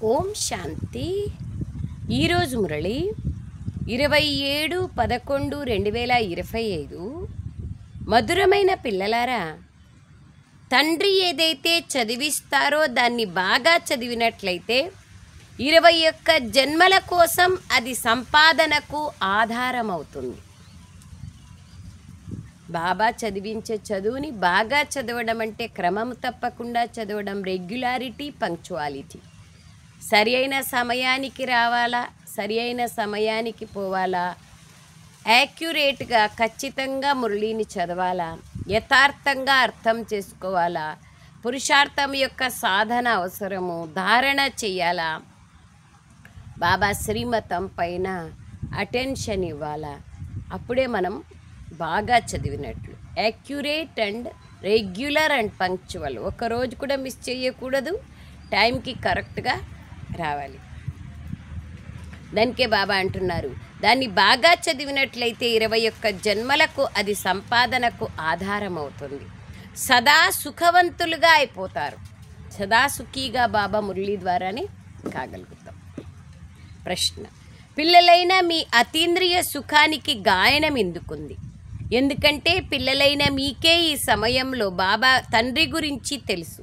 ఓం శాంతి. ఈరోజు మురళి 27/11/2025. మధురమైన పిల్లలారా, తండ్రి ఏదైతే చదివిస్తారో దాన్ని బాగా చదివినట్లయితే 21 జన్మల కోసం అది సంపాదనకు ఆధారం అవుతుంది. బాబా చదివించే చదువుని బాగా చదవడం అంటే క్రమం తప్పకుండా చదవడం, రెగ్యులారిటీ, పంక్చువాలిటీ. సరి అయిన సమయానికి రావాలా, సరి అయిన సమయానికి పోవాలా, యాక్యురేట్గా ఖచ్చితంగా మురళిని చదవాలా, యథార్థంగా అర్థం చేసుకోవాలా, పురుషార్థం యొక్క సాధన అవసరము, ధారణ చేయాలా, బాబా శ్రీమతం పైన అటెన్షన్ ఇవ్వాలా. అప్పుడే మనం బాగా చదివినట్లు. Accurate and regular and punctual. ఒకరోజు కూడా మిస్ చేయకూడదు, టైంకి కరెక్ట్గా రావాలి. దానికే బాబా అంటున్నారు, దాన్ని బాగా చదివినట్లయితే 21 జన్మలకు అది సంపాదనకు ఆధారం అవుతుంది. సదా సుఖవంతులుగా అయిపోతారు. సదా సుఖీగా బాబా మురళి ద్వారానే కాగలుగుతాం. ప్రశ్న: పిల్లలైన మీ అతీంద్రియ సుఖానికి గాయనం ఎందుకుంది? ఎందుకంటే పిల్లలైన మీకే ఈ సమయంలో బాబా తండ్రి గురించి తెలుసు.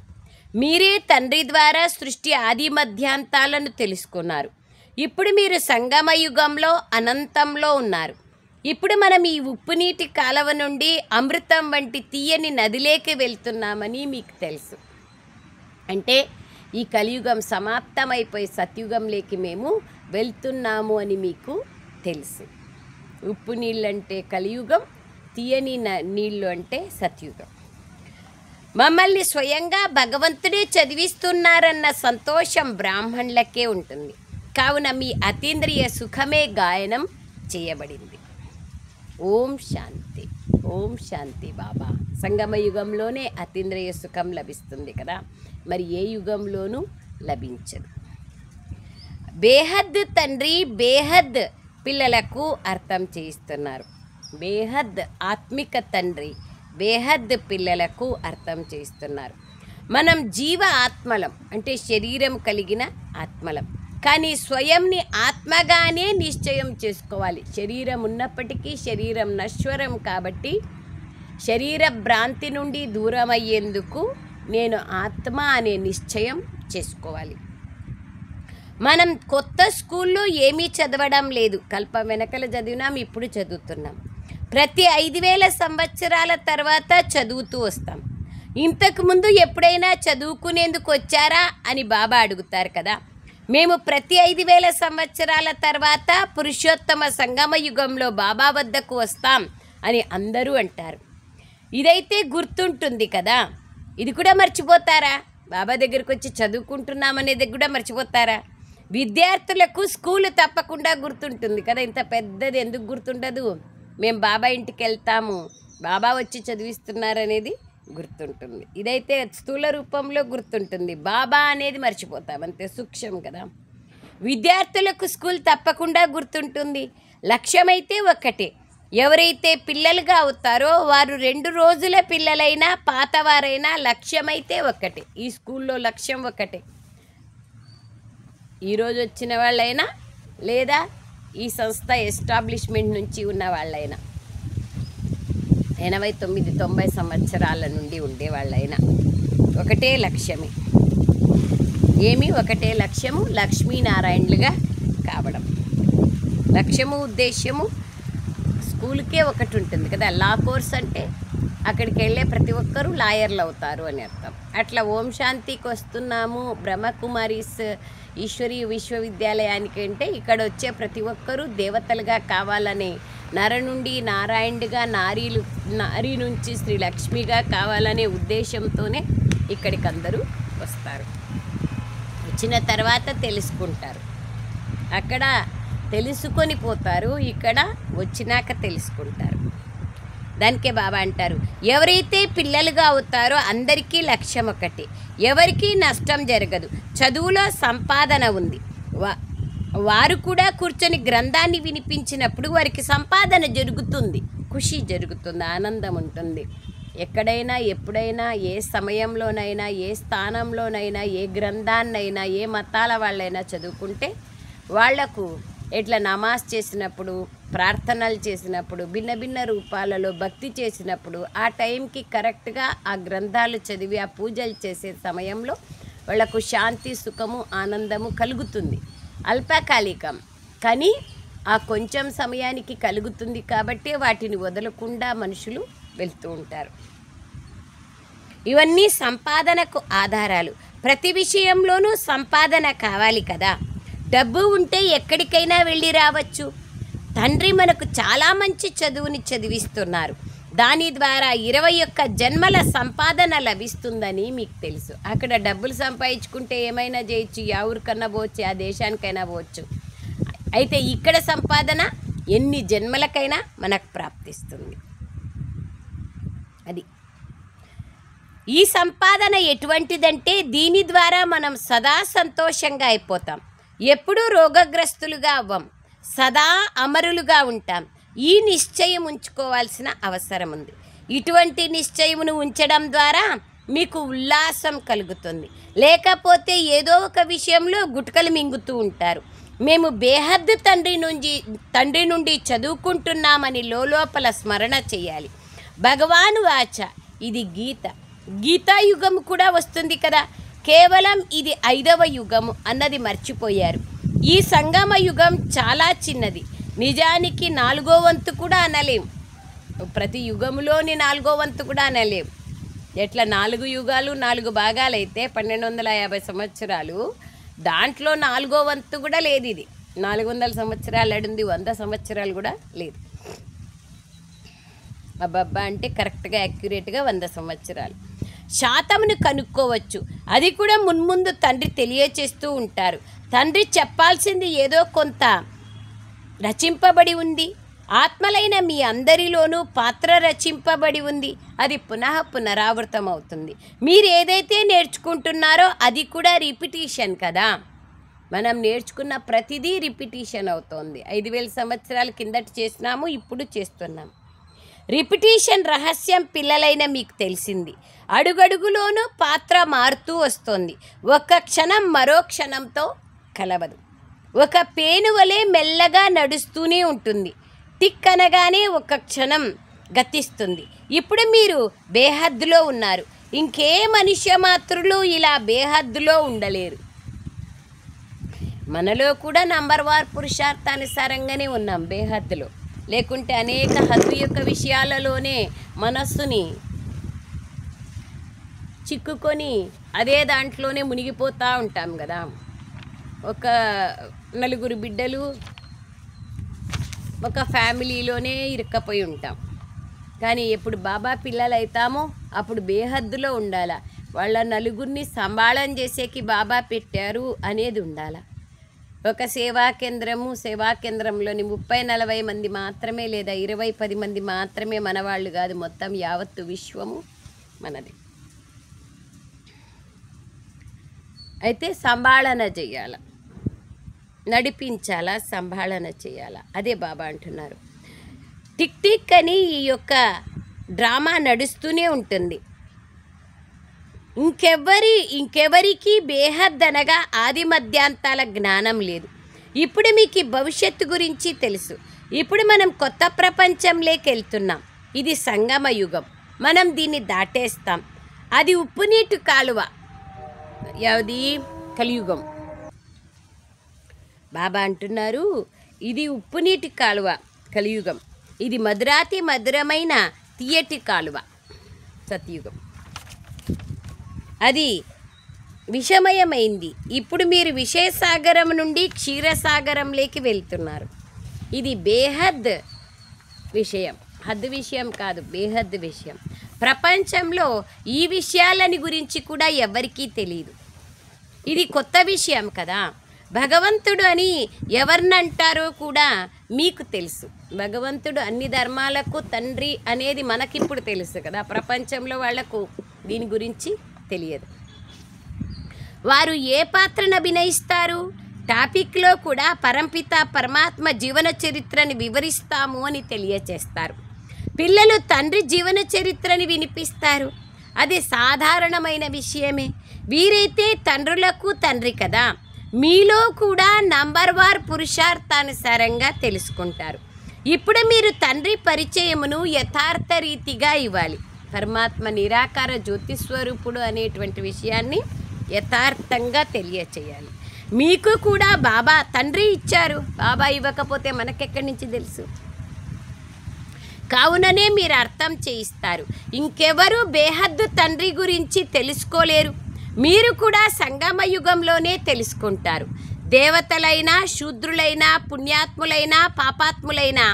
మీరే తండ్రి ద్వారా సృష్టి ఆది మధ్యాంతాలను తెలుసుకున్నారు. ఇప్పుడు మీరు సంగమ యుగంలో అనంతంలో ఉన్నారు. ఇప్పుడు మనం ఈ ఉప్పు నీటి కాలవ నుండి అమృతం వంటి తీయని నదిలోకి వెళ్తున్నామని మీకు తెలుసు. అంటే ఈ కలియుగం సమాప్తమైపోయి సత్యుగంలోకి మేము వెళ్తున్నాము అని మీకు తెలుసు. ఉప్పు నీళ్ళు అంటే కలియుగం, తీయని నీళ్ళు అంటే సత్యుగం. మమ్మల్ని స్వయంగా భగవంతుడే చదివిస్తున్నారన్న సంతోషం బ్రాహ్మణులకే ఉంటుంది. కావున మీ అతీంద్రియ సుఖమే గాయనం చేయబడింది. ఓం శాంతి. ఓం శాంతి. బాబా సంగమ యుగంలోనే అతీంద్రియ సుఖం లభిస్తుంది కదా, మరి ఏ యుగంలోనూ లభించదు. బేహద్ తండ్రి బేహద్ పిల్లలకు అర్థం చేయిస్తున్నారు. బేహద్ ఆత్మిక తండ్రి బేహద్ పిల్లలకు అర్థం చేస్తున్నారు. మనం జీవ ఆత్మలం, అంటే శరీరం కలిగిన ఆత్మలం. కానీ స్వయంని ఆత్మగానే నిశ్చయం చేసుకోవాలి. శరీరం ఉన్నప్పటికీ శరీరం నశ్వరం కాబట్టి శరీర భ్రాంతి నుండి దూరం అయ్యేందుకు నేను ఆత్మ అనే నిశ్చయం చేసుకోవాలి. మనం కొత్త స్కూల్లో ఏమీ చదవడం లేదు. కల్పం వెనకల చదివినాం, ఇప్పుడు చదువుతున్నాం. ప్రతి 5000 సంవత్సరాల తర్వాత చదువుతూ వస్తాం. ఇంతకుముందు ఎప్పుడైనా చదువుకునేందుకు వచ్చారా అని బాబా అడుగుతారు కదా. మేము ప్రతి 5000 సంవత్సరాల తర్వాత పురుషోత్తమ సంగమ యుగంలో బాబా వద్దకు వస్తాం అని అందరూ అంటారు. ఇదైతే గుర్తుంటుంది కదా. ఇది కూడా మర్చిపోతారా? బాబా దగ్గరికి వచ్చి చదువుకుంటున్నామనేది కూడా మర్చిపోతారా? విద్యార్థులకు స్కూలు తప్పకుండా గుర్తుంటుంది కదా. ఇంత పెద్దది ఎందుకు గుర్తుండదు? మేము బాబా ఇంటికి వెళ్తాము, బాబా వచ్చి చదివిస్తున్నారనేది గుర్తుంటుంది. ఇదైతే స్థూల రూపంలో గుర్తుంటుంది. బాబా అనేది మర్చిపోతాం, అంతే సూక్ష్మం కదా. విద్యార్థులకు స్కూల్ తప్పకుండా గుర్తుంటుంది. లక్ష్యమైతే ఒక్కటే. ఎవరైతే పిల్లలుగా అవుతారో వారు 2 రోజుల పిల్లలైనా పాతవారైనా లక్ష్యమైతే ఒక్కటే. ఈ స్కూల్లో లక్ష్యం ఒక్కటే. ఈరోజు వచ్చిన వాళ్ళైనా లేదా ఈ సంస్థ ఎస్టాబ్లిష్మెంట్ నుంచి ఉన్న వాళ్ళైనా, 89-90 సంవత్సరాల నుండి ఉండేవాళ్ళైనా ఒకటే లక్ష్యమే. ఏమి ఒకటే లక్ష్యము? లక్ష్మీనారాయణులుగా కావడం. లక్ష్యము ఉద్దేశ్యము స్కూల్కే ఒకటి ఉంటుంది కదా. లా కోర్స్ అంటే అక్కడికి వెళ్ళే ప్రతి ఒక్కరూ లాయర్లు అవుతారు అని అర్థం. అట్లా ఓం శాంతికి వస్తున్నాము బ్రహ్మకుమారీస్ ఈశ్వరీయ విశ్వవిద్యాలయానికి అంటే ఇక్కడ వచ్చే ప్రతి ఒక్కరూ దేవతలుగా కావాలని, నర నుండి నారాయణుడిగా, నారీ నుంచి శ్రీ లక్ష్మిగా కావాలనే ఉద్దేశంతోనే ఇక్కడికి అందరూ వస్తారు. వచ్చిన తర్వాత తెలుసుకుంటారు. అక్కడ తెలుసుకొని పోతారు, ఇక్కడ వచ్చినాక తెలుసుకుంటారు. దానికే బాబా అంటారు, ఎవరైతే పిల్లలుగా అవుతారో అందరికీ లక్ష్యం ఒకటి, ఎవరికీ నష్టం జరగదు. చదువులో సంపాదన ఉంది. వారు కూడా కూర్చొని గ్రంథాన్ని వినిపించినప్పుడు వారికి సంపాదన జరుగుతుంది, ఖుషి జరుగుతుంది, ఆనందం ఉంటుంది. ఎక్కడైనా ఎప్పుడైనా ఏ సమయంలోనైనా ఏ స్థానంలోనైనా ఏ గ్రంథాన్నైనా ఏ మతాల వాళ్ళైనా చదువుకుంటే వాళ్లకు ఎట్లా నమాజ్ చేసినప్పుడు ప్రార్థనలు చేసినప్పుడు భిన్న భిన్న రూపాలలో భక్తి చేసినప్పుడు ఆ టైంకి కరెక్ట్గా ఆ గ్రంథాలు చదివి ఆ పూజలు చేసే సమయంలో వాళ్లకు శాంతి సుఖము ఆనందము కలుగుతుంది. అల్పకాలికం కానీ ఆ కొంచెం సమయానికి కలుగుతుంది కాబట్టి వాటిని వదలకుండా మనుషులు వెళ్తూ ఉంటారు. ఇవన్నీ సంపాదనకు ఆధారాలు. ప్రతి విషయంలోనూ సంపాదన కావాలి కదా. డబ్బు ఉంటే ఎక్కడికైనా వెళ్ళి రావచ్చు. తండ్రి మనకు చాలా మంచి చదువుని చదివిస్తున్నారు. దాని ద్వారా 21 జన్మల సంపాదన లభిస్తుందని మీకు తెలుసు. అక్కడ డబ్బులు సంపాదించుకుంటే ఏమైనా చేయొచ్చు, ఆ ఊరికన్నా పోవచ్చు, ఆ దేశానికైనా పోవచ్చు. అయితే ఇక్కడ సంపాదన ఎన్ని జన్మలకైనా మనకు ప్రాప్తిస్తుంది. అది ఈ సంపాదన ఎటువంటిదంటే దీని ద్వారా మనం సదా సంతోషంగా అయిపోతాం. ఎప్పుడూ రోగగ్రస్తులుగా అవ్వం, సదా అమరులుగా ఉంటాం. ఈ నిశ్చయం ఉంచుకోవాల్సిన అవసరం ఉంది. ఇటువంటి నిశ్చయమును ఉంచడం ద్వారా మీకు ఉల్లాసం కలుగుతుంది. లేకపోతే ఏదో ఒక విషయంలో గుటకలు మింగుతూ ఉంటారు. మేము బేహద్దు తండ్రి నుండి చదువుకుంటున్నామని లోపల స్మరణ చేయాలి. భగవాను వాచ, ఇది గీతాయుగము కూడా వస్తుంది కదా. కేవలం ఇది 5వ యుగము అన్నది మర్చిపోయారు. ఈ సంగమ యుగం చాలా చిన్నది. నిజానికి 4వ వంతు కూడా అనలేం. ప్రతి యుగములోని 4వ వంతు కూడా అనలేం. ఎట్లా 4 యుగాలు 4 భాగాలైతే 1250 సంవత్సరాలు, దాంట్లో 4వ వంతు కూడా లేదు. ఇది 400 సంవత్సరాలు అడుంది, 100 సంవత్సరాలు కూడా లేదు. అబ్బబ్బా అంటే కరెక్ట్గా యాక్యురేట్గా 100 సంవత్సరాలు. శాతమును కనుక్కోవచ్చు. అది కూడా మున్ముందు తండ్రి తెలియచేస్తూ ఉంటారు. తండ్రి చెప్పాల్సింది ఏదో కొంత రచింపబడి ఉంది. ఆత్మలైన మీ అందరిలోనూ పాత్ర రచింపబడి ఉంది. అది పునరావృతం అవుతుంది. మీరు ఏదైతే నేర్చుకుంటున్నారో అది కూడా రిపిటీషన్ కదా. మనం నేర్చుకున్న ప్రతిదీ రిపిటీషన్ అవుతోంది. 5000 సంవత్సరాల కిందట చేసినాము, ఇప్పుడు చేస్తున్నాం. రిపిటీషన్ రహస్యం పిల్లలైన మీకు తెలిసింది. అడుగడుగులోనూ పాత్ర మారుతూ వస్తుంది. ఒక క్షణం మరో క్షణంతో కలవదు. ఒక పేను వలె మెల్లగా నడుస్తూనే ఉంటుంది. టిక్ అనగానే ఒక క్షణం గతిస్తుంది. ఇప్పుడు మీరు బేహద్దులో ఉన్నారు. ఇంకే మనుష్య మాత్రులు ఇలా బేహద్దులో ఉండలేరు. మనలో కూడా నంబర్ వార్ పురుషార్థానుసారంగానే ఉన్నాం బేహద్దులో. లేకుంటే అనేక హద్దు యొక్క విషయాలలోనే మనస్సుని చిక్కుకొని అదే దాంట్లోనే మునిగిపోతూ ఉంటాం కదా. ఒక 4 బిడ్డలు ఒక ఫ్యామిలీలోనే ఇరుక్కపోయి ఉంటాం. కానీ ఎప్పుడు బాబా పిల్లలు అవుతామో అప్పుడు బేహద్దులో ఉండాలా. వాళ్ళ 4 సంభాళన చేసేకి బాబా పెట్టారు అనేది ఉండాలా. ఒక సేవా కేంద్రంలోని 30-40 మంది మాత్రమే, లేదా 20-10 మంది మాత్రమే మనవాళ్ళు కాదు. మొత్తం యావత్తు విశ్వము మనది. అయితే సంభాళన చేయాల, నడిపించాలా, సంభాళన చేయాలా. అదే బాబా అంటున్నారు. టిక్ టిక్ అని ఈ యొక్క డ్రామా నడుస్తూనే ఉంటుంది. ఇంకెవరికి బేహద్ అనగా ఆది మధ్యాంతాల జ్ఞానం లేదు. ఇప్పుడు మీకు భవిష్యత్తు గురించి తెలుసు. ఇప్పుడు మనం కొత్త ప్రపంచంలోకి వెళ్తున్నాం. ఇది సంగమ యుగం. మనం దీన్ని దాటేస్తాం. అది ఉప్పునీటి కాలువ. యావది కలియుగం. బాబా అంటున్నారు, ఇది ఉప్పునీటి కాలువ కలియుగం. ఇది మధురాతి మధురమైన తీయటి కాలువ సత్యుగం. అది విషమయమైంది. ఇప్పుడు మీరు విషయసాగరం నుండి క్షీరసాగరంలోకి వెళ్తున్నారు. ఇది బేహద్ విషయం, హద్దు విషయం కాదు, బేహద్ విషయం. ప్రపంచంలో ఈ విషయాలని గురించి కూడా ఎవరికీ తెలియదు. ఇది కొత్త విషయం కదా. భగవంతుడు అని ఎవరినంటారో కూడా మీకు తెలుసు. భగవంతుడు అన్ని ధర్మాలకు తండ్రి అనేది మనకిప్పుడు తెలుసు కదా. ప్రపంచంలో వాళ్లకు దీని గురించి తెలియదు. వారు ఏ పాత్రను అభినయిస్తారు? టాపిక్లో కూడా పరంపిత పరమాత్మ జీవన చరిత్రని వివరిస్తాము అని తెలియచేస్తారు. పిల్లలు తండ్రి జీవన చరిత్రని వినిపిస్తారు. అది సాధారణమైన విషయమే. వీరైతే తండ్రులకు తండ్రి కదా. మీలో కూడా నంబర్వార్ పురుషార్థానుసారంగా తెలుసుకుంటారు. ఇప్పుడు మీరు తండ్రి పరిచయమును యథార్థ రీతిగా ఇవ్వాలి. పరమాత్మ నిరాకార జ్యోతిస్వరూపుడు అనేటువంటి విషయాన్ని యథార్థంగా తెలియచేయాలి. మీకు కూడా బాబా తండ్రి ఇచ్చారు, బాబా ఇవ్వకపోతే మనకెక్కడి నుంచి తెలుసు? కావుననే మీరు అర్థం చేయిస్తారు. ఇంకెవరు బేహద్దు తండ్రి గురించి తెలుసుకోలేరు. మీరు కూడా సంగమ యుగంలోనే తెలుసుకుంటారు. దేవతలైనా, శూద్రులైనా, పుణ్యాత్ములైనా, పాపాత్ములైనా,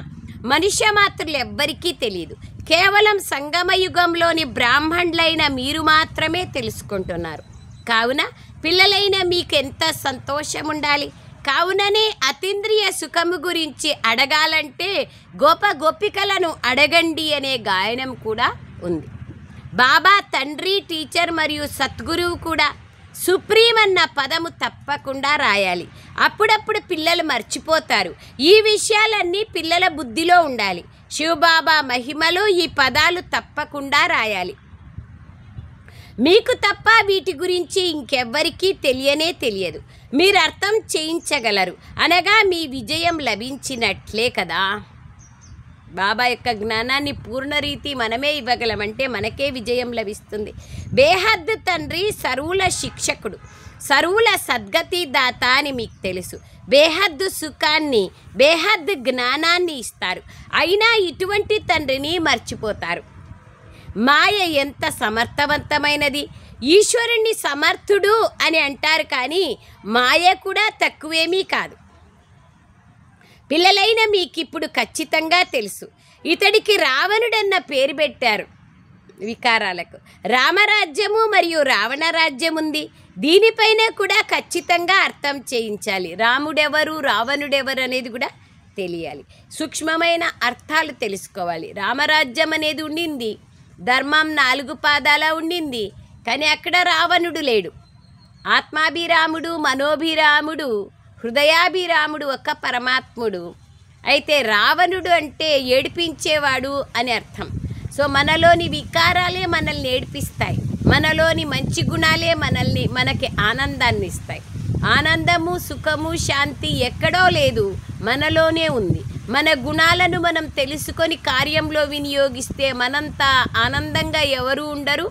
మనుష్య మాత్రులు ఎవ్వరికీ తెలియదు. కేవలం సంగమ యుగంలోని బ్రాహ్మణులైన మీరు మాత్రమే తెలుసుకుంటున్నారు. కావున పిల్లలైన మీకు ఎంత సంతోషం ఉండాలి. కావుననే అతీంద్రియ సుఖము గురించి అడగాలంటే గోపికలను అడగండి అనే గాయనం కూడా ఉంది. బాబా తండ్రి, టీచర్ మరియు సద్గురువు కూడా సుప్రీం అన్న పదము తప్పకుండా రాయాలి. అప్పుడప్పుడు పిల్లలు మర్చిపోతారు. ఈ విషయాలన్నీ పిల్లల బుద్ధిలో ఉండాలి. శివబాబా మహిమలో ఈ పదాలు తప్పకుండా రాయాలి. మీకు తప్ప వీటి గురించి ఇంకెవ్వరికీ తెలియదు. మీరు అర్థం చేయించగలరు అనగా మీ విజయం లభించినట్లే కదా. బాబా యొక్క జ్ఞానాన్ని పూర్ణరీతి మనమే ఇవ్వగలమంటే మనకే విజయం లభిస్తుంది. బేహద్ తండ్రి సర్వుల శిక్షకుడు, సర్వుల సద్గతి దాత అని మీకు తెలుసు. బేహద్దు సుఖాన్ని, బేహద్ జ్ఞానాన్ని ఇస్తారు. అయినా ఇటువంటి తండ్రిని మర్చిపోతారు. మాయ ఎంత సమర్థవంతమైనది. ఈశ్వరుణ్ణి సమర్థుడు అని అంటారు, కానీ మాయ కూడా తక్కువేమీ కాదు. పిల్లలైన మీకిప్పుడు ఖచ్చితంగా తెలుసు. ఇతడికి రావణుడన్న పేరు పెట్టారు వికారాలకు. రామరాజ్యము మరియు రావణ రాజ్యం ఉంది. దీనిపైన కూడా ఖచ్చితంగా అర్థం చేయించాలి. రాముడెవరు, రావణుడెవరు అనేది కూడా తెలియాలి. సూక్ష్మమైన అర్థాలు తెలుసుకోవాలి. రామరాజ్యం అనేది ఉండింది, ధర్మం 4 పాదాల ఉండింది, కానీ అక్కడ రావణుడు లేడు. ఆత్మాభిరాముడు, మనోభిరాముడు, హృదయాభిరాముడు ఒక్క పరమాత్ముడు. అయితే రావణుడు అంటే ఏడిపించేవాడు అని అర్థం. సో మనలోని వికారాలే మనల్ని ఏడిపిస్తాయి, మనలోని మంచి గుణాలే మనకి ఆనందాన్ని ఇస్తాయి. ఆనందము, సుఖము, శాంతి ఎక్కడో లేదు, మనలోనే ఉంది. మన గుణాలను మనం తెలుసుకొని కార్యంలో వినియోగిస్తే మనంత ఆనందంగా ఎవరు ఉండరు.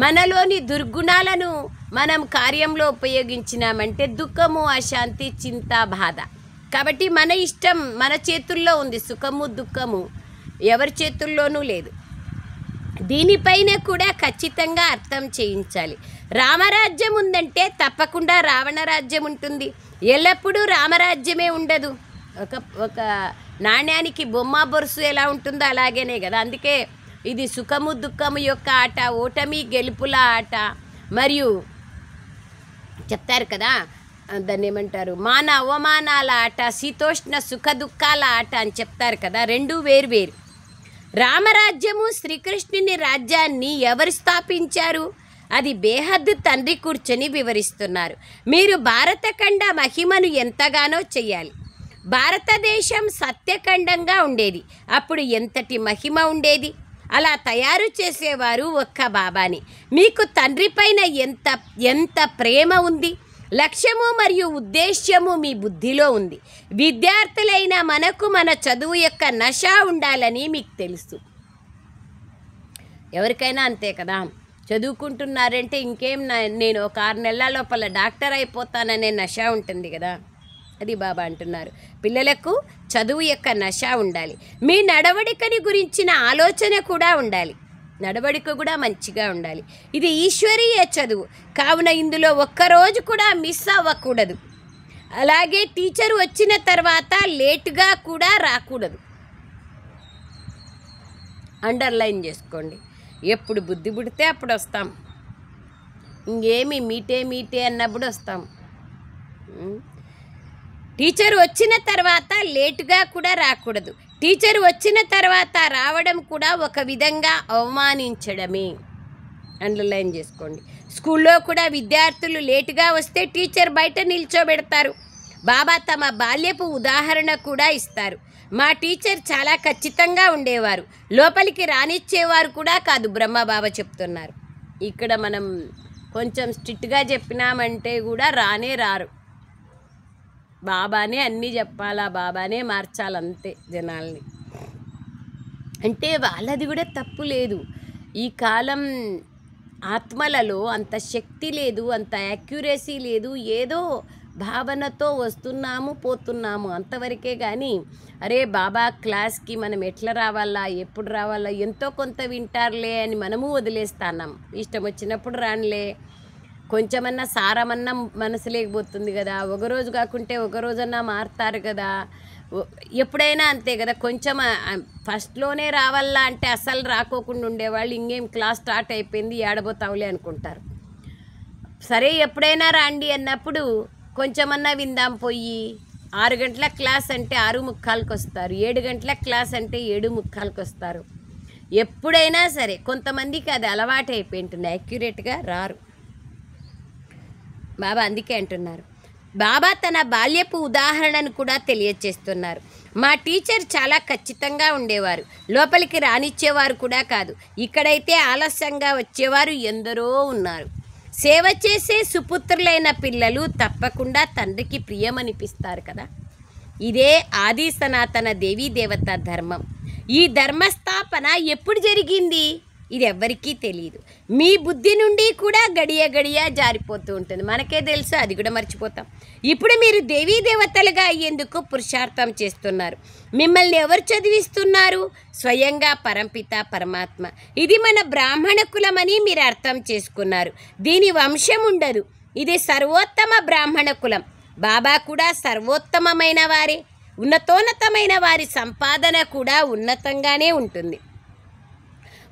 మనలోని దుర్గుణాలను మనం కార్యంలో ఉపయోగించినామంటే దుఃఖము, అశాంతి, చింత, బాధ. కాబట్టి మన ఇష్టం మన చేతుల్లో ఉంది. సుఖము, దుఃఖము ఎవరి చేతుల్లోనూ లేదు. దీనిపైన కూడా ఖచ్చితంగా అర్థం చేయించాలి. రామరాజ్యం ఉందంటే తప్పకుండా రావణ రాజ్యం ఉంటుంది. ఎల్లప్పుడూ రామరాజ్యమే ఉండదు. ఒక నాణ్యానికి బొమ్మ బొరుసు ఎలా ఉంటుందో అలాగేనే కదా. అందుకే ఇది సుఖము దుఃఖము యొక్క ఆట, ఓటమి గెలుపుల ఆట. మరియు చెప్తారు కదా, దాన్ని ఏమంటారు, మాన అవమానాల ఆట, శీతోష్ణ సుఖ దుఃఖాల ఆట అని చెప్తారు కదా. రెండు వేరు. రామరాజ్యము, శ్రీకృష్ణుని రాజ్యాన్ని ఎవరు స్థాపించారు? అది బేహద్దు తండ్రి కూర్చొని వివరిస్తున్నారు. మీరు భారతఖండ మహిమను ఎంతగానో చెయ్యాలి. భారతదేశం సత్యఖండంగా ఉండేది. అప్పుడు ఎంతటి మహిమ ఉండేది. అలా తయారు చేసేవారు ఒక్క బాబాని. మీకు తండ్రి పైన ఎంత ప్రేమ ఉంది. లక్ష్యము మరియు ఉద్దేశ్యము మీ బుద్ధిలో ఉంది. విద్యార్థులైన మనకు మన చదువు యొక్క నష ఉండాలని మీకు తెలుసు. ఎవరికైనా అంతే కదా. చదువుకుంటున్నారంటే ఇంకేం, నేను ఒక 6 నెలల లోపల డాక్టర్ అయిపోతాననే నష ఉంటుంది కదా. అది బాబా అంటున్నారు, పిల్లలకు చదువు యొక్క నష ఉండాలి. మీ నడవడికని గురించిన ఆలోచన కూడా ఉండాలి. నడవడిక కూడా మంచిగా ఉండాలి. ఇది ఈశ్వరీయ చదువు కావున ఇందులో ఒక్కరోజు కూడా మిస్ అవ్వకూడదు. అలాగే టీచర్ వచ్చిన తర్వాత లేటుగా కూడా రాకూడదు. అండర్లైన్ చేసుకోండి. ఎప్పుడు బుద్ధి పుడితే అప్పుడు వస్తాం. ఇంకేమి మీటే అన్నప్పుడు వస్తాం. టీచర్ వచ్చిన తర్వాత లేటుగా కూడా రాకూడదు. టీచర్ వచ్చిన తర్వాత రావడం కూడా ఒక విధంగా అవమానించడమే. అండర్లైన్ చేసుకోండి. స్కూల్లో కూడా విద్యార్థులు లేటుగా వస్తే టీచర్ బయట నిల్చోబెడతారు. బాబా తమ బాల్యపు ఉదాహరణ కూడా ఇస్తారు. మా టీచర్ చాలా ఖచ్చితంగా ఉండేవారు, లోపలికి రానిచ్చేవారు కూడా కాదు బ్రహ్మబాబా చెప్తున్నారు. ఇక్కడ మనం కొంచెం స్ట్రిక్ట్గా చెప్పినామంటే కూడా రానే రారు. బాబానే అన్నీ చెప్పాలా, బాబానే మార్చాలంతే జనాల్ని. అంటే వాళ్ళది కూడా తప్పు లేదు. ఈ కాలం ఆత్మలలో అంత శక్తి లేదు, అంత యాక్యురసీ లేదు. ఏదో భావనతో వస్తున్నాము పోతున్నాము అంతవరకే. కానీ అరే బాబా క్లాస్కి మనం ఎట్లా రావాలా, ఎప్పుడు రావాలా, ఎంతో కొంత వింటారులే అని మనము వదిలేస్తున్నాం. ఇష్టం వచ్చినప్పుడు రానిలే, కొంచెమన్నా సారమన్నా మనసు లేకపోతుంది కదా, ఒకరోజు కాకుంటే ఒకరోజన్నా మారుతారు కదా. ఎప్పుడైనా అంతే కదా, కొంచెం ఫస్ట్లోనే రావాలా అంటే అస్సలు రాకోకుండా ఉండేవాళ్ళు ఇంకేం క్లాస్ స్టార్ట్ అయిపోయింది ఏడబోతావులే అనుకుంటారు. సరే ఎప్పుడైనా రాండి అన్నప్పుడు కొంచెమన్నా విందాం పోయి. 6 గంటల క్లాస్ అంటే 6:45కి వస్తారు, 7 గంటల క్లాస్ అంటే 7:45కి వస్తారు. ఎప్పుడైనా సరే కొంతమందికి అది అలవాటు అయిపోయింటుంది, యాక్యురేట్గా రారు. బాబా అందుకే అంటున్నారు. బాబా తన బాల్యపు ఉదాహరణను కూడా తెలియచేస్తున్నారు. మా టీచర్ చాలా ఖచ్చితంగా ఉండేవారు, లోపలికి రానిచ్చేవారు కూడా కాదు. ఇక్కడైతే ఆలస్యంగా వచ్చేవారు ఎందరో ఉన్నారు. సేవ చేసే సుపుత్రులైన పిల్లలు తప్పకుండా తండ్రికి ప్రియమనిపిస్తారు కదా. ఇదే ఆది సనాతన దేవీ దేవత ధర్మం. ఈ ధర్మస్థాపన ఎప్పుడు జరిగింది ఇది ఎవ్వరికీ తెలియదు. మీ బుద్ధి నుండి కూడా గడియ గడియ జారిపోతూ ఉంటుంది, మనకే తెలుసు, అది కూడా మర్చిపోతాం. ఇప్పుడు మీరు దేవీ దేవతలుగా అయ్యేందుకు పురుషార్థం చేస్తున్నారు. మిమ్మల్ని ఎవరు చదివిస్తున్నారు? స్వయంగా పరంపిత పరమాత్మ. ఇది మన బ్రాహ్మణ కులమని మీరు అర్థం చేసుకున్నారు. దీని వంశం ఉండదు, ఇది సర్వోత్తమ బ్రాహ్మణ కులం. బాబా కూడా సర్వోత్తమమైన వారే. ఉన్నతోన్నతమైన వారి సంపాదన కూడా ఉన్నతంగానే ఉంటుంది.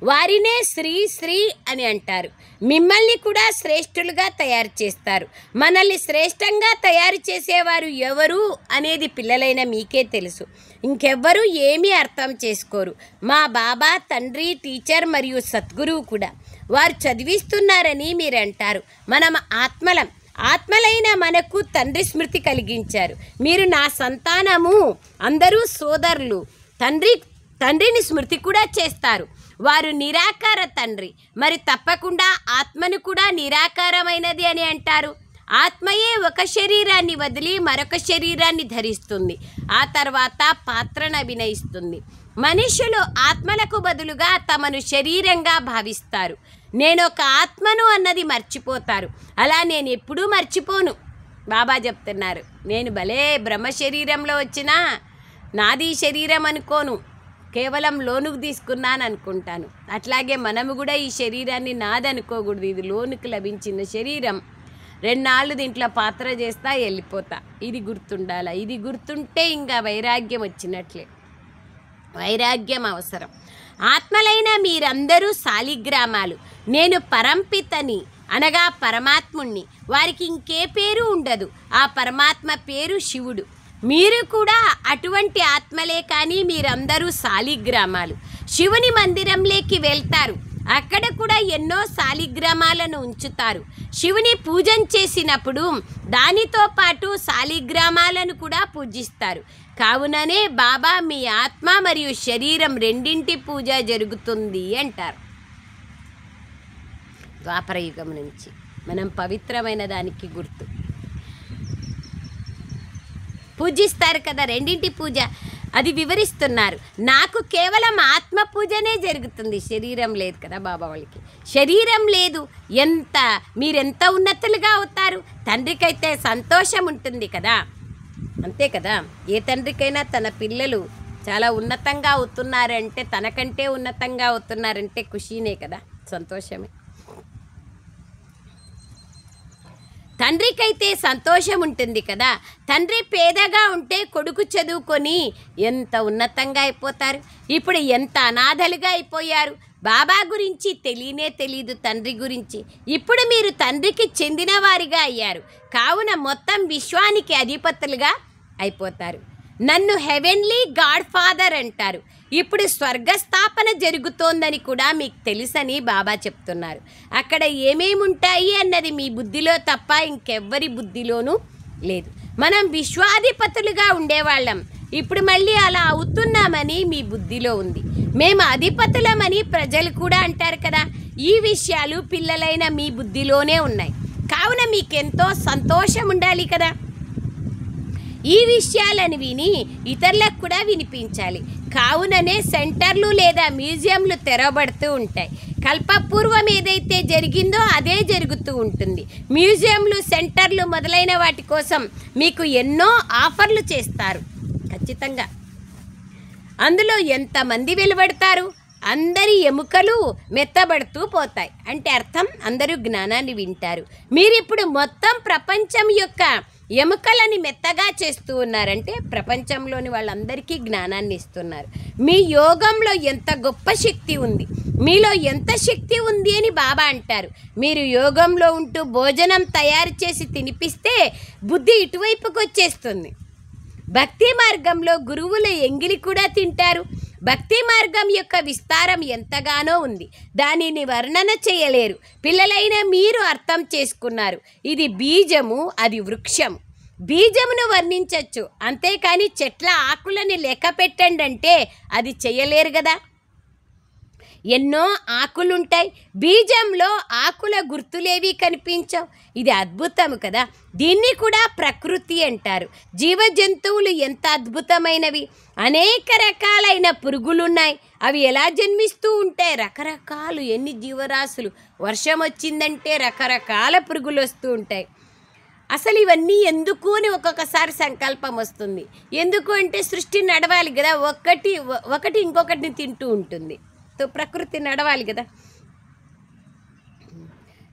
వారినే శ్రీ శ్రీ అని అంటారు. మిమ్మల్ని కూడా శ్రేష్ఠులుగా తయారు చేస్తారు. మనల్ని శ్రేష్టంగా తయారు చేసేవారు ఎవరు అనేది పిల్లలైన మీకే తెలుసు, ఇంకెవ్వరూ ఏమీ అర్థం చేసుకోరు. మా బాబా తండ్రి, టీచర్ మరియు సద్గురువు కూడా. వారు చదివిస్తున్నారని మీరు అంటారు. మనం ఆత్మలైన మనకు తండ్రి స్మృతి కలిగించారు. మీరు నా సంతానము, అందరూ సోదరులు. తండ్రిని స్మృతి కూడా చేస్తారు. వారు నిరాకార తండ్రి, మరి తప్పకుండా ఆత్మను కూడా నిరాకారమైనది అని అంటారు. ఆత్మయే ఒక శరీరాన్ని వదిలి మరొక శరీరాన్ని ధరిస్తుంది, ఆ తర్వాత పాత్రను అభినయిస్తుంది. మనుషులు ఆత్మలకు బదులుగా తమను శరీరంగా భావిస్తారు. నేను ఒక ఆత్మను అన్నది మర్చిపోతారు. అలా నేను ఎప్పుడూ మర్చిపోను. బాబా చెప్తున్నారు, నేను భలే బ్రహ్మ శరీరంలో వచ్చినా నాది శరీరం అనుకోను, కేవలం లోనుకు తీసుకున్నాను అనుకుంటాను. అట్లాగే మనము కూడా ఈ శరీరాన్ని నాదనుకోకూడదు. ఇది లోనుకు లభించిన శరీరం, 2 నాళ్ళు దీంట్లో పాత్ర చేస్తా వెళ్ళిపోతా, ఇది గుర్తుండాల. ఇది గుర్తుంటే ఇంకా వైరాగ్యం వచ్చినట్లే. వైరాగ్యం అవసరం. ఆత్మలైన మీరందరూ శాలిగ్రామాలు. నేను పరంపితని అనగా పరమాత్ముణ్ణి. వారికి ఇంకే పేరు ఉండదు. ఆ పరమాత్మ పేరు శివుడు. మీరు కూడా అటువంటి ఆత్మలే, కానీ మీరందరూ శాలిగ్రామాలు. శివుని మందిరంలోకి వెళ్తారు, అక్కడ కూడా ఎన్నో శాలిగ్రామాలను ఉంచుతారు. శివుని పూజన చేసినప్పుడు దానితో పాటు శాలిగ్రామాలను కూడా పూజిస్తారు. కావుననే బాబా మీ ఆత్మ మరియు శరీరం రెండింటి పూజ జరుగుతుంది అంటారు. ద్వాపర యుగం నుంచి మనం పవిత్రమైన దానికి గుర్తు పూజిస్తారు కదా, రెండింటి పూజ అది వివరిస్తున్నారు. నాకు కేవలం ఆత్మ పూజనే జరుగుతుంది, శరీరం లేదు కదా బాబా వాళ్ళకి. శరీరం లేదు, మీరెంత ఉన్నతులుగా అవుతారు. తండ్రికైతే సంతోషం ఉంటుంది కదా, అంతే కదా. ఏ తండ్రికైనా తన పిల్లలు చాలా ఉన్నతంగా అవుతున్నారంటే, తనకంటే ఉన్నతంగా అవుతున్నారంటే ఖుషీనే కదా, సంతోషమే. తండ్రికైతే సంతోషం ఉంటుంది కదా. తండ్రి పేదగా ఉంటే కొడుకు చదువుకొని ఎంత ఉన్నతంగా అయిపోతారు. ఇప్పుడు ఎంత అనాథలుగా అయిపోయారు. బాబా గురించి తెలీదు, తండ్రి గురించి. ఇప్పుడు మీరు తండ్రికి చెందిన వారిగా అయ్యారు, కావున మొత్తం విశ్వానికి అధిపతులుగా అయిపోతారు. నన్ను హెవెన్లీ గాడ్ ఫాదర్ అంటారు. ఇప్పుడు స్వర్గస్థాపన జరుగుతోందని కూడా మీకు తెలుసని బాబా చెప్తున్నారు. అక్కడ ఏమేమి ఉంటాయి అన్నది మీ బుద్ధిలో తప్ప ఇంకెవ్వరి బుద్ధిలోనూ లేదు. మనం విశ్వాధిపతులుగా ఉండేవాళ్ళం, ఇప్పుడు మళ్ళీ అలా అవుతున్నామని మీ బుద్ధిలో ఉంది. మేము అధిపతులమని ప్రజలు కూడా అంటారు కదా. ఈ విషయాలు పిల్లలైన మీ బుద్ధిలోనే ఉన్నాయి. కావున మీకెంతో సంతోషం ఉండాలి కదా. ఈ విషయాలను విని ఇతరులకు కూడా వినిపించాలి. కావుననే సెంటర్లు లేదా మ్యూజియంలు తెరవబడుతూ ఉంటాయి. కల్పపూర్వం ఏదైతే జరిగిందో అదే జరుగుతూ ఉంటుంది. మ్యూజియంలు, సెంటర్లు మొదలైన వాటి కోసం మీకు ఎన్నో ఆఫర్లు చేస్తారు. ఖచ్చితంగా అందులో ఎంతమంది వెలువడతారు, అందరి ఎముకలు మెత్తబడుతూ పోతాయి. అంటే అర్థం అందరూ జ్ఞానాన్ని వింటారు. మీరిప్పుడు మొత్తం ప్రపంచం యొక్క ఎముకలని మెత్తగా చేస్తూ ఉన్నారంటే ప్రపంచంలోని వాళ్ళందరికీ జ్ఞానాన్ని ఇస్తున్నారు. మీ యోగంలో ఎంత గొప్ప శక్తి ఉంది, మీలో ఎంత శక్తి ఉంది అని బాబా అంటారు. మీరు యోగంలో ఉంటూ భోజనం తయారు చేసి తినిపిస్తే బుద్ధి ఇటువైపుకి వచ్చేస్తుంది. భక్తి మార్గంలో గురువుల ఎంగిలి కూడా తింటారు. భక్తి మార్గం యొక్క విస్తారం ఎంతగానో ఉంది, దానిని వర్ణన చేయలేరు. పిల్లలైన మీరు అర్థం చేసుకున్నారు. ఇది బీజము, అది వృక్షము. బీజమును వర్ణించవచ్చు, అంతేకాని చెట్ల ఆకులని లెక్క పెట్టండి అంటే అది చేయలేరు కదా. ఎన్నో ఆకులుంటాయి, బీజంలో ఆకుల గుర్తులేవి కనిపించవు. ఇది అద్భుతము కదా. దీన్ని కూడా ప్రకృతి అంటారు. జీవ జంతువులు ఎంత అద్భుతమైనవి. అనేక రకాలైన పురుగులున్నాయి. అవి ఎలా జన్మిస్తూ ఉంటాయి, రకరకాలు. ఎన్ని జీవరాశులు. వర్షం వచ్చిందంటే రకరకాల పురుగులు వస్తూ ఉంటాయి. అసలు ఇవన్నీ ఎందుకు అని ఒక్కొక్కసారి సంకల్పం వస్తుంది. ఎందుకు అంటే సృష్టి నడవాలి కదా. ఒకటి ఇంకొకటిని తింటూ ఉంటుంది. ప్రకృతి నడవాలి కదా.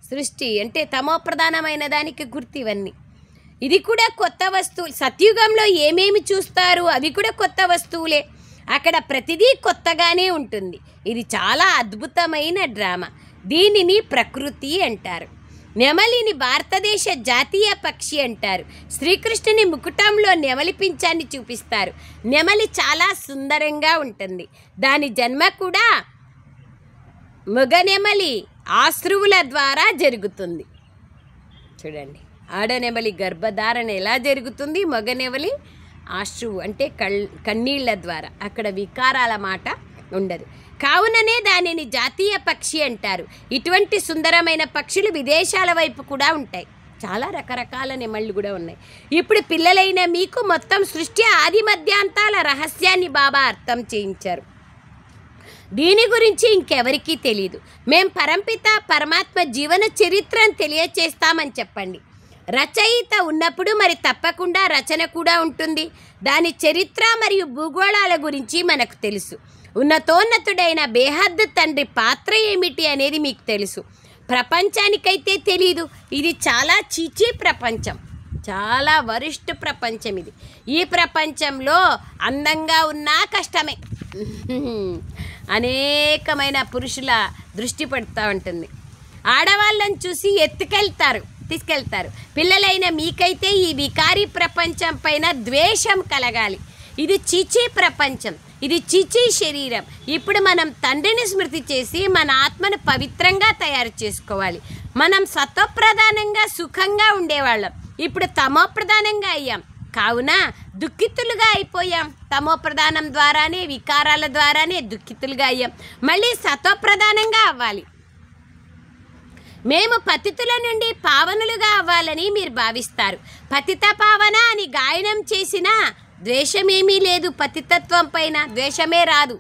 సృష్టి అంటే తమో ప్రధానమైన దానికి గుర్తు ఇవన్నీ. ఇది కూడా కొత్త వస్తువులు. సత్యుగంలో ఏమేమి చూస్తారు అవి కూడా కొత్త వస్తువులే. అక్కడ ప్రతిదీ కొత్తగానే ఉంటుంది. ఇది చాలా అద్భుతమైన డ్రామా. దీనిని ప్రకృతి అంటారు. నెమలిని భారతదేశ జాతీయ పక్షి అంటారు. శ్రీకృష్ణుని ముకుటంలో నెమలి పింఛాన్ని చూపిస్తారు. నెమలి చాలా సుందరంగా ఉంటుంది. దాని జన్మ కూడా మగనెమలి ఆశ్రువుల ద్వారా జరుగుతుంది. చూడండి, ఆడనెమలి గర్భధారణ ఎలా జరుగుతుంది, మగనెమలి ఆశ్రువు అంటే కన్నీళ్ల ద్వారా. అక్కడ వికారాల మాట ఉండదు. కావుననే దానిని జాతీయ పక్షి అంటారు. ఇటువంటి సుందరమైన పక్షులు విదేశాల వైపు కూడా ఉంటాయి. చాలా రకరకాల నెమళ్ళు కూడా ఉన్నాయి. ఇప్పుడు పిల్లలైన మీకు మొత్తం సృష్టి ఆది మధ్యాంతాల రహస్యాన్ని బాబా అర్థం చేయించారు. దీని గురించి ఇంకెవరికీ తెలియదు. మేం పరంపిత పరమాత్మ జీవన చరిత్రను తెలియచేస్తామని చెప్పండి. రచయిత ఉన్నప్పుడు మరి తప్పకుండా రచన కూడా ఉంటుంది. దాని చరిత్ర మరియు భూగోళాల గురించి మనకు తెలుసు. ఉన్నతోన్నతుడైన బేహద్ తండ్రి పాత్ర ఏమిటి అనేది మీకు తెలుసు. ప్రపంచానికైతే తెలీదు. ఇది చాలా చీచీ ప్రపంచం, చాలా వరిష్ఠ ప్రపంచం ఇది. ఈ ప్రపంచంలో అందంగా ఉన్నా కష్టమే. అనేకమైన పురుషుల దృష్టి పడుతూ ఉంటుంది. ఆడవాళ్ళని చూసి తీసుకెళ్తారు. పిల్లలైన మీకైతే ఈ వికారీ ప్రపంచం పైన ద్వేషం కలగాలి. ఇది చీచీ ప్రపంచం, ఇది చీచీ శరీరం. ఇప్పుడు మనం తండ్రిని స్మృతి చేసి మన ఆత్మను పవిత్రంగా తయారు చేసుకోవాలి. మనం సత్వప్రధానంగా సుఖంగా ఉండేవాళ్ళం, ఇప్పుడు తమోప్రధానంగా అయ్యాం. కావున దుఃఖితులుగా అయిపోయాం. తమోప్రధానం ద్వారానే, వికారాల ద్వారానే దుఃఖితులుగా అయ్యాం. మళ్ళీ సత్వప్రధానంగా అవ్వాలి. మేము పతితుల నుండి పావనులుగా అవ్వాలని మీరు భావిస్తారు. పతిత పావన అని గాయనం చేసినా ద్వేషమేమీ లేదు. పతితత్వం పైన ద్వేషమే రాదు.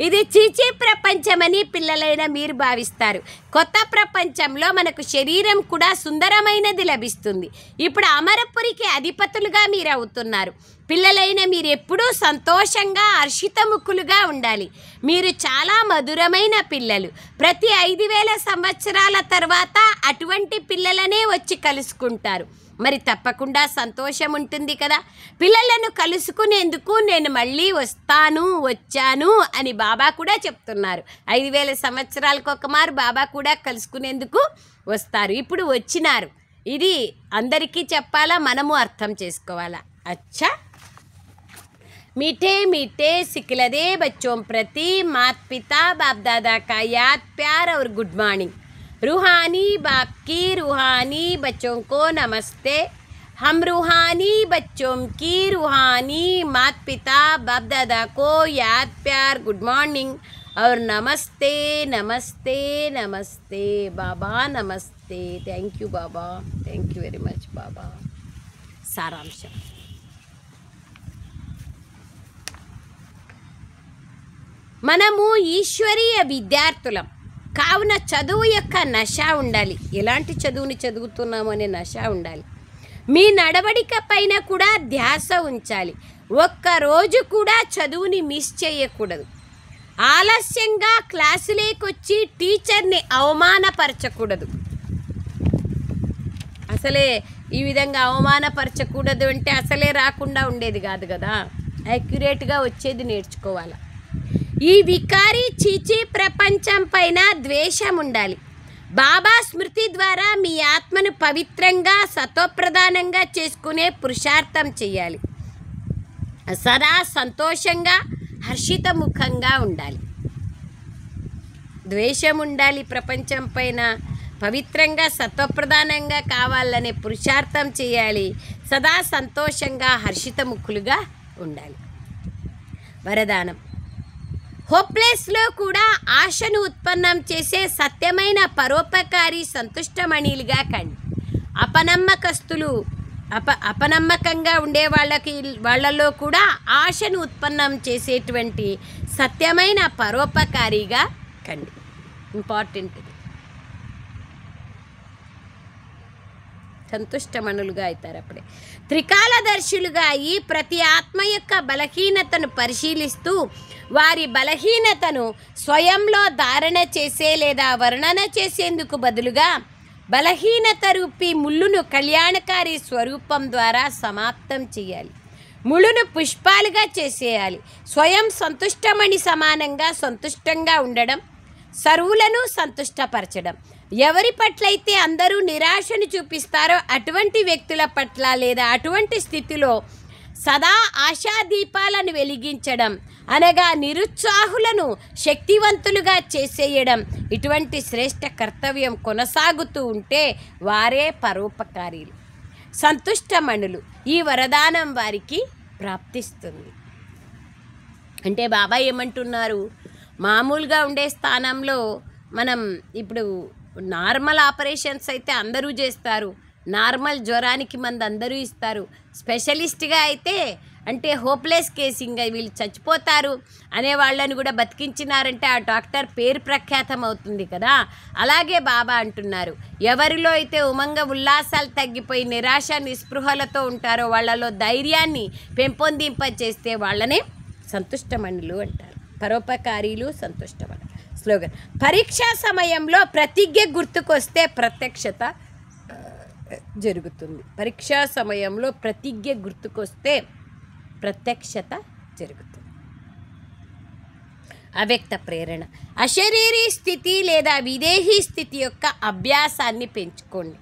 ఇది చీచీ ప్రపంచమని పిల్లలైన మీరు భావిస్తారు. కొత్త ప్రపంచంలో మనకు శరీరం కూడా సుందరమైనది లభిస్తుంది. ఇప్పుడు అమరపురికి అధిపతులుగా మీరు అవుతున్నారు. పిల్లలైన మీరు ఎప్పుడూ సంతోషంగా హర్షితముఖులుగా ఉండాలి. మీరు చాలా మధురమైన పిల్లలు. ప్రతి 5000 సంవత్సరాల తర్వాత అటువంటి పిల్లలనే వచ్చి కలుసుకుంటారు. మరి తప్పకుండా సంతోషం ఉంటుంది కదా. పిల్లలను కలుసుకునేందుకు నేను మళ్ళీ వచ్చాను అని బాబా కూడా చెప్తున్నారు. 5000 సంవత్సరాలకు ఒకమారు బాబా కూడా కలుసుకునేందుకు వస్తారు. ఇప్పుడు వచ్చినారు. ఇది అందరికీ చెప్పాలా, మనము అర్థం చేసుకోవాలా. అచ్చా, मीठे मीठे सिखलदे बच्चों प्रति माता पिता बाप दादा का याद प्यार और गुड मॉर्निंग। रूहानी बाप की रूहानी बच्चों को नमस्ते। हम रूहानी बच्चों की रूहानी माता पिता बाप दादा को याद प्यार गुड मॉर्निंग और नमस्ते नमस्ते नमस्ते बाबा नमस्ते थैंक यू बाबा थैंक यू वेरी मच बाबा సారాంశం మనము ఈశ్వరీయ విద్యార్థులం కావున చదువు యొక్క నశ ఉండాలి. ఎలాంటి చదువుని చదువుతున్నాము అనే నశ ఉండాలి. మీ నడవడిక పైన కూడా ధ్యాస ఉంచాలి. ఒక్కరోజు కూడా చదువుని మిస్ చేయకూడదు. ఆలస్యంగా క్లాసులోకి వచ్చి టీచర్ని అవమానపరచకూడదు. అసలే ఈ విధంగా అవమానపరచకూడదు అంటే అసలే రాకుండా ఉండేది కాదు కదా. యాక్యురేట్గా వచ్చేది నేర్చుకోవాలి. ఈ వికారీ చీచీ ప్రపంచం పైన ద్వేషం ఉండాలి. బాబా స్మృతి ద్వారా మీ ఆత్మను పవిత్రంగా సతోప్రధానంగా చేసుకునే పురుషార్థం చేయాలి. సదా సంతోషంగా హర్షితముఖంగా ఉండాలి. ద్వేషం ఉండాలి. ప్రపంచం పైన పవిత్రంగా సత్వప్రధానంగా కావాలనే పురుషార్థం చేయాలి. సదా సంతోషంగా హర్షితముఖులుగా ఉండాలి. వరదానం హోప్లెస్లో కూడా ఆశను ఉత్పన్నం చేసే సత్యమైన పరోపకారి సంతుష్టమణిలుగా కండి. అపనమ్మకస్తులు అపనమ్మకంగా ఉండే వాళ్ళలో కూడా ఆశను ఉత్పన్నం చేసేటువంటి సత్యమైన పరోపకారిగా కండి. ఇంపార్టెంట్ ఇది. సంతుష్టమణులుగా అవుతారు. అప్పుడే త్రికాలదర్శులుగా అయి ప్రతి ఆత్మ యొక్క బలహీనతను పరిశీలిస్తూ వారి బలహీనతను స్వయంలో ధారణ చేసే లేదా వర్ణన చేసేందుకు బదులుగా బలహీనత రూపీ ముళ్ళును కళ్యాణకారి స్వరూపం ద్వారా సమాప్తం చేయాలి. ముళ్ళును పుష్పాలుగా చేసేయాలి. స్వయం సంతుష్టమణి సమానంగా సంతుష్టంగా ఉండడం, సర్వులను సంతుష్టపరచడం. ఎవరి పట్లయితే అందరూ నిరాశను చూపిస్తారో అటువంటి వ్యక్తుల పట్ల లేదా అటువంటి స్థితిలో సదా ఆశాదీపాలను వెలిగించడం అనగా నిరుత్సాహులను శక్తివంతులుగా చేసేయడం, ఇటువంటి శ్రేష్ఠ కర్తవ్యం కొనసాగుతూ ఉంటే వారే పరోపకారీలు, సంతుష్టమణులు. ఈ వరదానం వారికి ప్రాప్తిస్తుంది. అంటే బాబా ఏమంటున్నారు, మామూలుగా ఉండే స్థానంలో మనం ఇప్పుడు నార్మల్ ఆపరేషన్స్ అయితే అందరూ చేస్తారు. నార్మల్ జ్వరానికి మందు అందరూ ఇస్తారు. స్పెషలిస్ట్గా అయితే అంటే హోప్లెస్ కేసింగ్ వీళ్ళు చచ్చిపోతారు అనే వాళ్ళని కూడా బతికించినారంటే ఆ డాక్టర్ పేరు ప్రఖ్యాతం అవుతుంది కదా. అలాగే బాబా అంటున్నారు, ఎవరిలో అయితే ఉమంగ ఉల్లాసాలు తగ్గిపోయి నిరాశ నిస్పృహలతో ఉంటారో వాళ్ళలో ధైర్యాన్ని పెంపొందింపచేస్తే వాళ్ళనే సంతుష్టమణులు అంటారు. పరోపకారీలు సంతుష్టమణులు. స్లోగన్ పరీక్షా సమయంలో ప్రతిజ్ఞ గుర్తుకొస్తే ప్రత్యక్షత జరుగుతుంది. పరీక్షా సమయంలో ప్రతిజ్ఞ గుర్తుకొస్తే ప్రత్యక్షత జరుగుతుంది. అవ్యక్త ప్రేరణ అశరీరీ స్థితి లేదా విదేహీ స్థితి యొక్క అభ్యాసాన్ని పెంచుకోండి.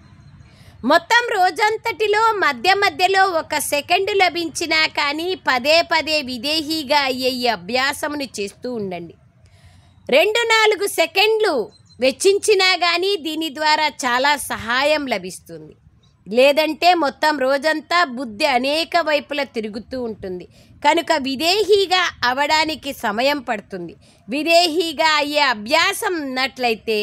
మొత్తం రోజంతటిలో మధ్య మధ్యలో 1 సెకండు లభించినా కానీ పదే పదే విదేహీగా అయ్యే ఈ అభ్యాసమును చేస్తూ ఉండండి. 2-4 సెకండ్లు వెచ్చించినా కానీ దీని ద్వారా చాలా సహాయం లభిస్తుంది. లేదంటే మొత్తం రోజంతా బుద్ధి అనేక వైపులా తిరుగుతూ ఉంటుంది. కనుక విదేహీగా అవడానికి సమయం పడుతుంది. విదేహీగా అయ్యే అభ్యాసం ఉన్నట్లయితే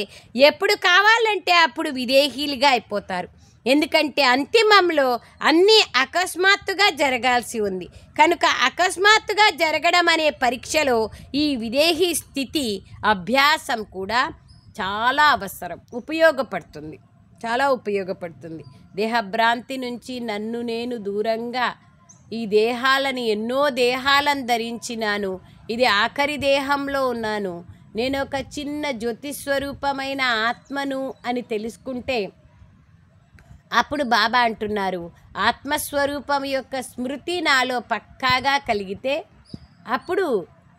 ఎప్పుడు కావాలంటే అప్పుడు విదేహీలుగా అయిపోతారు. ఎందుకంటే అంతిమంలో అన్నీ అకస్మాత్తుగా జరగాల్సి ఉంది. కనుక అకస్మాత్తుగా జరగడం అనే పరీక్షలో ఈ విదేహీ స్థితి అభ్యాసం కూడా చాలా అవసరం, ఉపయోగపడుతుంది, చాలా ఉపయోగపడుతుంది. దేహభ్రాంతి నుంచి నన్ను నేను దూరంగా ఈ దేహాలను ఎన్నో దేహాలను ధరించినాను, ఇది ఆఖరి దేహంలో ఉన్నాను, నేను ఒక చిన్న జ్యోతిస్వరూపమైన ఆత్మను అని తెలుసుకుంటే అప్పుడు బాబా అంటున్నారు, ఆత్మస్వరూపం యొక్క స్మృతి నాలో పక్కాగా కలిగితే అప్పుడు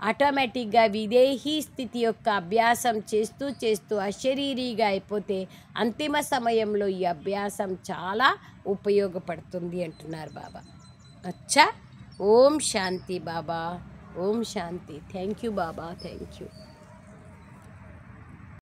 ఆటోమేటిక్గా విదేహీ స్థితి యొక్క అభ్యాసం చేస్తూ చేస్తూ అశరీరీగా అయిపోతే అంతిమ సమయంలో ఈ అభ్యాసం చాలా ఉపయోగపడుతుంది అంటున్నారు బాబా. అచ్చా. ఓం శాంతి బాబా, ఓం శాంతి. థ్యాంక్ యూ బాబా, థ్యాంక్ యూ.